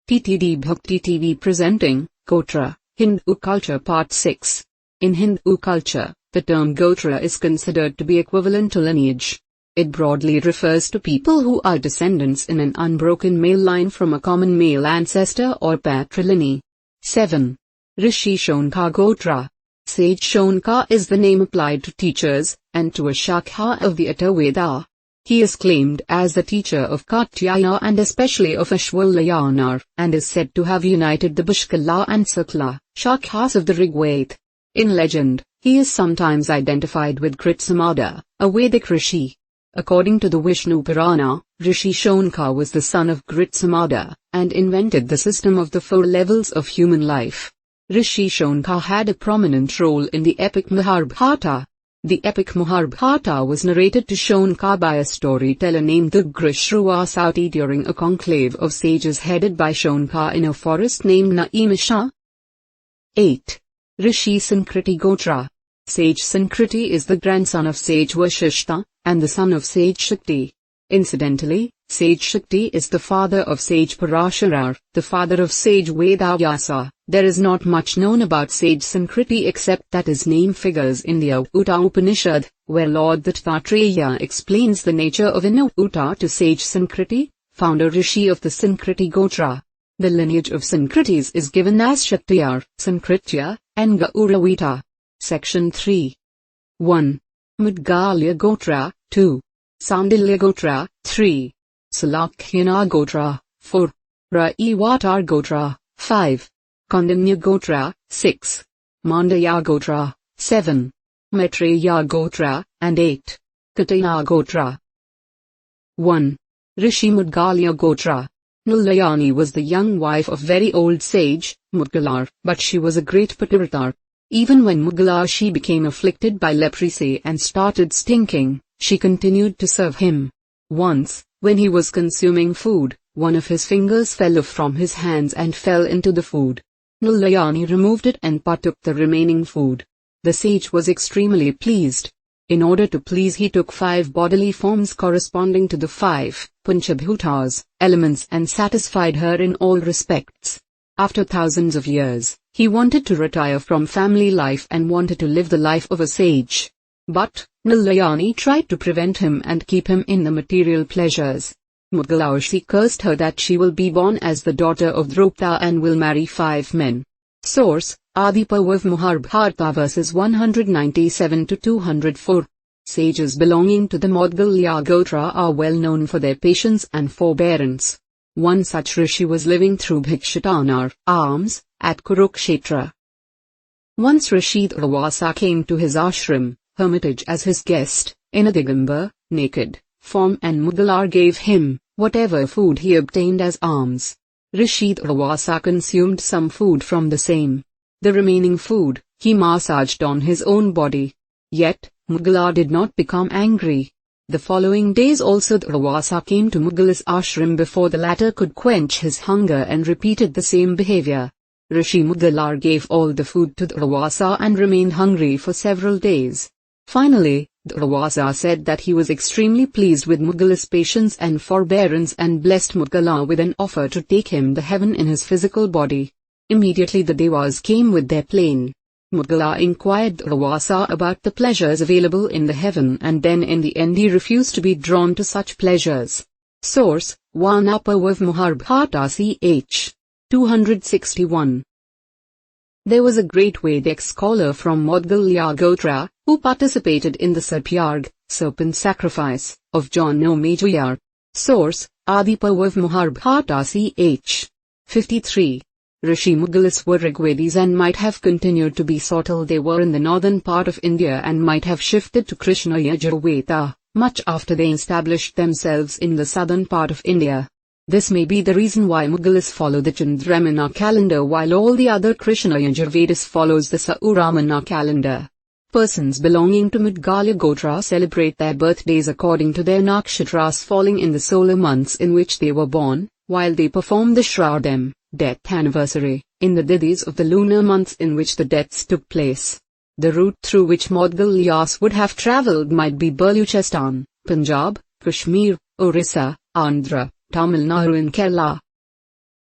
TTD Bhakti TV presenting, Gotra, Hindu Culture Part 6. In Hindu culture, the term Gotra is considered to be equivalent to lineage. It broadly refers to people who are descendants in an unbroken male line from a common male ancestor or patrilineage. 7. Rishi Shonka Gotra. Sage Shonka is the name applied to teachers, and to a Shakha of the Atharvaveda. He is claimed as the teacher of Katyayana and especially of Ashwalayanar, and is said to have united the Bhushkala and Sukla Shakhas of the Rigveda. In legend, he is sometimes identified with Kritsamada, a Vedic rishi. According to the Vishnu Purana, Rishi Shonka was the son of Kritsamada, and invented the system of the 4 levels of human life. Rishi Shonka had a prominent role in the epic Mahabharata. The epic Mahabharata was narrated to Shonka by a storyteller named Duggrishruvasati during a conclave of sages headed by Shonka in a forest named Naimisha. 8. Rishi Sankriti Gotra. Sage Sankriti is the grandson of sage Vashishta, and the son of sage Shakti. Incidentally, sage Shakti is the father of sage Parashara, the father of sage Vedavyasa. There is not much known about sage Sankriti except that his name figures in the Uta Upanishad, where Lord Dattatreya explains the nature of an Uta to sage Sankriti, founder rishi of the Sankriti Gotra. The lineage of Sankritis is given as Shaktiyar, Sankritya, and Gauravita. Section 3. 1. Mudgalya Gotra, 2. Sandilya Gotra, 3. Salakyana Gotra, 4. Raivatar Gotra, 5. Kandanya Gotra, 6. Mandaya Gotra, 7. Maitreya Gotra, and 8. Kataya Gotra. 1. Rishi Mudgalya Gotra. Nulayani was the young wife of very old sage, Mudgalar, but she was a great pativrata. Even when Mudgala she became afflicted by leprosy and started stinking, she continued to serve him. Once, when he was consuming food, one of his fingers fell off from his hands and fell into the food. Nulayani removed it and partook the remaining food. The sage was extremely pleased. In order to please he took 5 bodily forms corresponding to the 5 Panchabhutas, elements, and satisfied her in all respects. After thousands of years, he wanted to retire from family life and wanted to live the life of a sage. But, Nulayani tried to prevent him and keep him in the material pleasures. Mudgala cursed her that she will be born as the daughter of Draupadi and will marry 5 men. Source, Adiparv Mahabharata verses 197-204. Sages belonging to the Mudgalya Gotra are well known for their patience and forbearance. One such rishi was living through Bhikshatana, alms, at Kurukshetra. Once Rishi Durvasa came to his ashram, hermitage as his guest, in a Digambar, naked, form, and Mudgalar gave him whatever food he obtained as alms. Rishi Durvasa consumed some food from the same. The remaining food, he massaged on his own body. Yet, Mudgalar did not become angry. The following days also Durvasa came to Mudgala's ashram before the latter could quench his hunger and repeated the same behavior. Rishi Mudgalar gave all the food to Durvasa and remained hungry for several days. Finally, Durvasa said that he was extremely pleased with Mudgala's patience and forbearance and blessed Mudgala with an offer to take him to heaven in his physical body. Immediately the Devas came with their plane. Mudgala inquired Durvasa about the pleasures available in the heaven, and then in the end he refused to be drawn to such pleasures. Source, Vanaparv Mahabharata ch. 261. There was a great Vedic scholar from Mudgalya Gotra, who participated in the Sarpyarg, serpent sacrifice, of Janamejaya. Source, Adiparv Mahabharata ch. 53. Rishi Mudgalas were Rigvedis and might have continued to be so till they were in the northern part of India and might have shifted to Krishna Yajurveda, much after they established themselves in the southern part of India. This may be the reason why Mudgalas follow the Chandramana calendar while all the other Krishna Yajurvedis follows the Sauramana calendar. Persons belonging to Mudgalya Gotra celebrate their birthdays according to their nakshatras falling in the solar months in which they were born, while they perform the Shradam, death anniversary, in the Dithis of the lunar months in which the deaths took place. The route through which Mudgalyas would have travelled might be Baluchistan, Punjab, Kashmir, Orissa, Andhra, Tamil Nadu and Kerala.